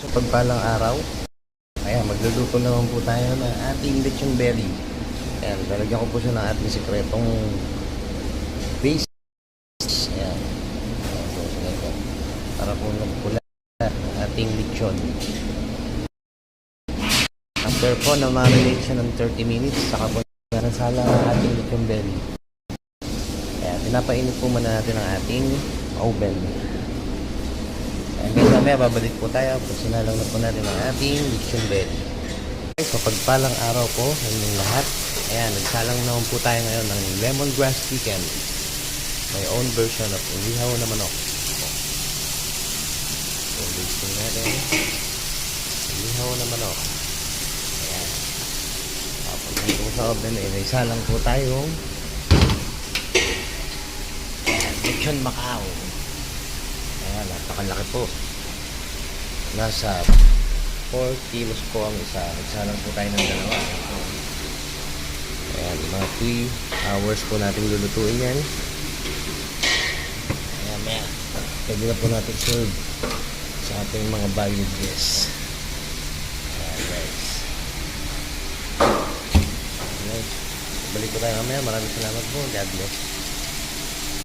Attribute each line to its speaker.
Speaker 1: So pagpalang araw, ayan, magluluto naman po tayo ng ating lechon belly. Ayan, lalagyan ko po siya ng ating sikretong base. Ayan, ayan po, ganito. Para po nagpula ang ating lechon. After po na marinate siya ng 30 minutes, saka po nasala ang ating lechon belly. Ayan, pinapainit po muna natin ang ating oven. Ayan, guys, mamaya babalik po tayo kung sinalang na po natin ang ating lechon belly. Okay, so pagpalang araw po sa inyong lahat. Ayan, nagsalang naman po tayo ngayon ng lemongrass chicken. My own version of ulihaw na manok. So, basting natin. Ulihaw na manok. Ayan. Tapos dito sa oven, isalang po tayong lechon Macau. Ayan, napakalaki po. Nasa 4 kilos po ang isa. Nagsalang po tayo ng dalawa. Ayan, mga 3 hours po natin lulutuin yan. Ayan, maya. Pwede na po natin serve sa ating mga valued guests. Ayan, guys. Ayan. Balik po tayo mamaya. Maraming salamat po. God bless.